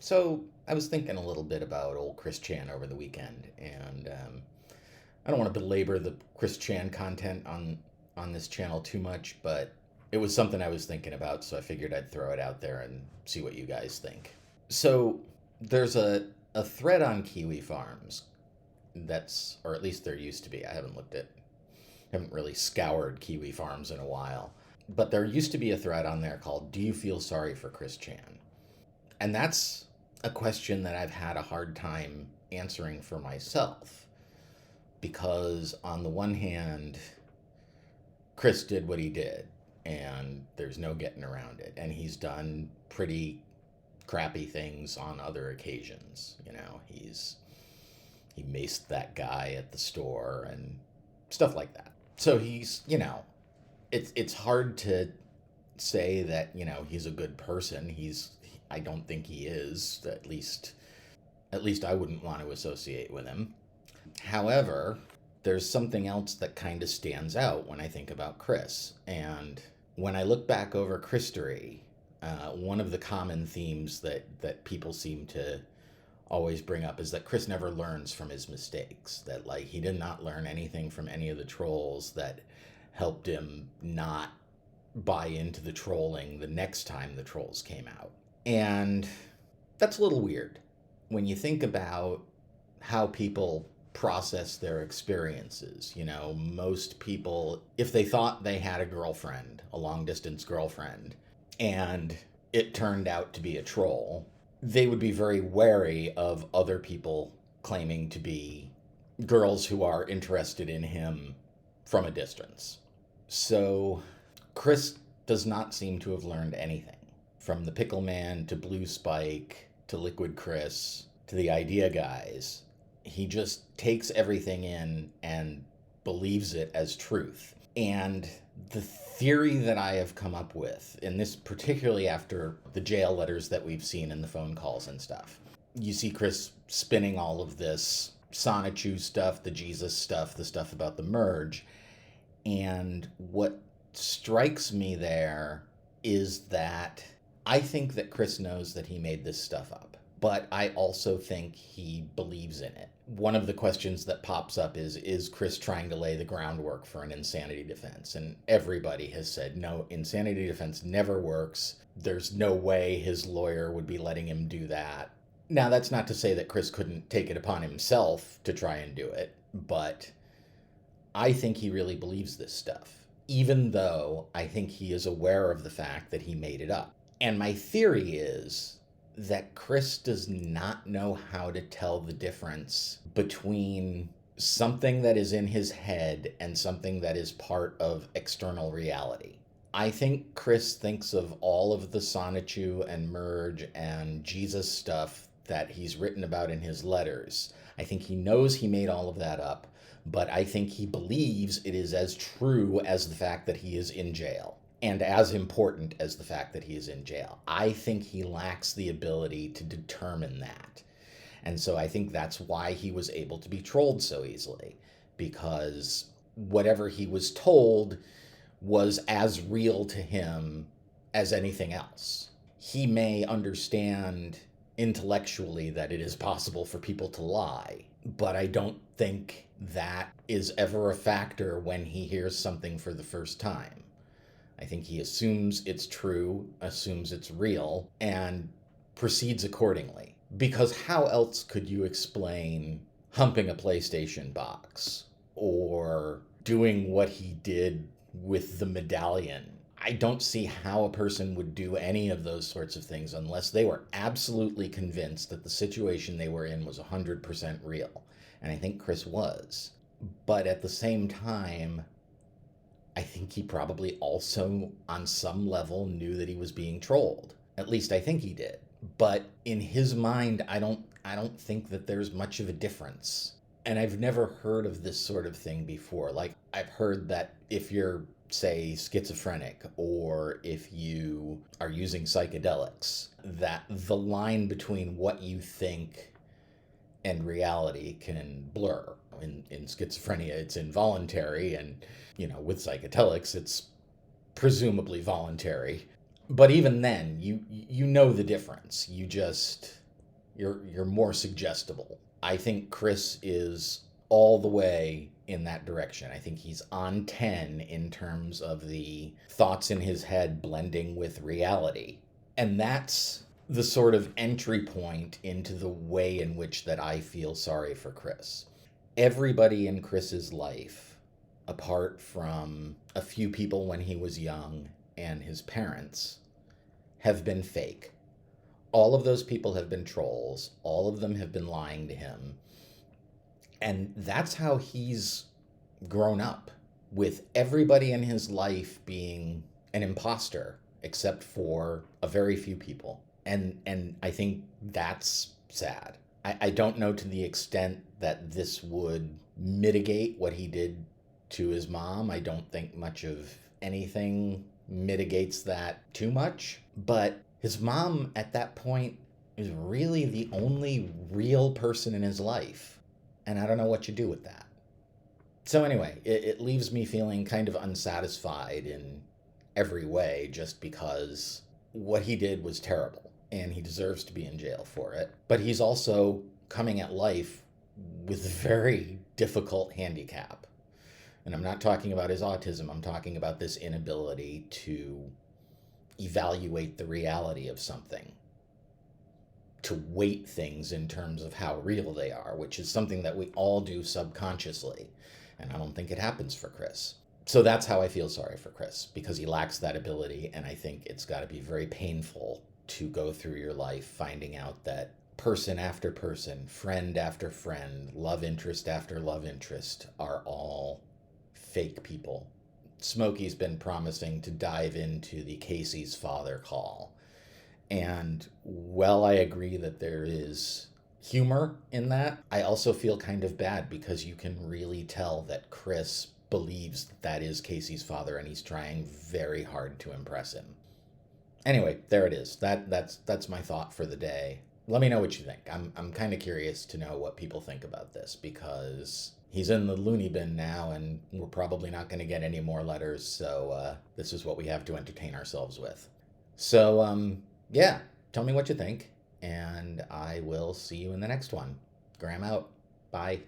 So I was thinking a little bit about old Chris Chan over the weekend, and I don't want to belabor the Chris Chan content on this channel too much, but it was something I was thinking about, so I figured I'd throw it out there and see what you guys think. So there's a thread on Kiwi Farms or at least there used to be. Haven't really scoured Kiwi Farms in a while, but there used to be a thread on there called "Do you feel sorry for Chris Chan?" And that's a question that I've had a hard time answering for myself because, on the one hand, Chris did what he did, and there's no getting around it. And he's done pretty crappy things on other occasions. He maced that guy at the store and stuff like that. So it's hard to say that he's a good person. I don't think he is. At least I wouldn't want to associate with him. However, there's something else that kind of stands out when I think about Chris. And when I look back over Christory, one of the common themes that people seem to always bring up is that Chris never learns from his mistakes. That, like, he did not learn anything from any of the trolls that helped him not buy into the trolling the next time the trolls came out. And that's a little weird when you think about how people process their experiences. Most people, if they thought they had a girlfriend, a long distance girlfriend, and it turned out to be a troll, they would be very wary of other people claiming to be girls who are interested in him from a distance. So Chris does not seem to have learned anything. From the Pickle Man to Blue Spike to Liquid Chris to the Idea Guys, he just takes everything in and believes it as truth. And the theory that I have come up with, and this particularly after the jail letters that we've seen and the phone calls and stuff, you see Chris spinning all of this Sonichu stuff, the Jesus stuff, the stuff about the merge. And what strikes me there is that I think that Chris knows that he made this stuff up, but I also think he believes in it. One of the questions that pops up is Chris trying to lay the groundwork for an insanity defense? And everybody has said, no, insanity defense never works. There's no way his lawyer would be letting him do that. Now, that's not to say that Chris couldn't take it upon himself to try and do it, but I think he really believes this stuff, even though I think he is aware of the fact that he made it up. And my theory is that Chris does not know how to tell the difference between something that is in his head and something that is part of external reality. I think Chris thinks of all of the Sonichu and Merge and Jesus stuff that he's written about in his letters. I think he knows he made all of that up, but I think he believes it is as true as the fact that he is in jail, and as important as the fact that he is in jail. I think he lacks the ability to determine that. And so I think that's why he was able to be trolled so easily, because whatever he was told was as real to him as anything else. He may understand intellectually that it is possible for people to lie, but I don't think that is ever a factor when he hears something for the first time. I think he assumes it's true, assumes it's real, and proceeds accordingly. Because how else could you explain humping a PlayStation box or doing what he did with the medallion? I don't see how a person would do any of those sorts of things unless they were absolutely convinced that the situation they were in was 100% real. And I think Chris was. But at the same time, I think he probably also, on some level, knew that he was being trolled. At least I think he did. But in his mind, I don't think that there's much of a difference. And I've never heard of this sort of thing before. Like, I've heard that if you're, say, schizophrenic, or if you are using psychedelics, that the line between what you think and reality can blur. In schizophrenia, it's involuntary, and with psychedelics, it's presumably voluntary. But even then, you know the difference. You just You're more suggestible. I think Chris is all the way in that direction. I think he's on 10 in terms of the thoughts in his head blending with reality. And that's the sort of entry point into the way in which that I feel sorry for Chris. Everybody in Chris's life, apart from a few people when he was young and his parents, have been fake. All of those people have been trolls. All of them have been lying to him. And that's how he's grown up, with everybody in his life being an imposter, except for a very few people. And I think that's sad. I don't know to the extent that this would mitigate what he did to his mom. I don't think much of anything mitigates that too much. But his mom at that point is really the only real person in his life. And I don't know what you do with that. So, anyway, it leaves me feeling kind of unsatisfied in every way just because what he did was terrible and he deserves to be in jail for it. But he's also coming at life with a very difficult handicap. And I'm not talking about his autism, I'm talking about this inability to evaluate the reality of something, to weight things in terms of how real they are, which is something that we all do subconsciously. And I don't think it happens for Chris. So that's how I feel sorry for Chris, because he lacks that ability. And I think it's got to be very painful to go through your life finding out that person after person, friend after friend, love interest after love interest are all fake people. Smokey's been promising to dive into the Casey's father call. And while I agree that there is humor in that, I also feel kind of bad because you can really tell that Chris believes that that is Casey's father and he's trying very hard to impress him. Anyway, there it is. That's my thought for the day. Let me know what you think. I'm kind of curious to know what people think about this, because he's in the loony bin now and we're probably not going to get any more letters, so this is what we have to entertain ourselves with. So, yeah, tell me what you think, and I will see you in the next one. Graham out. Bye.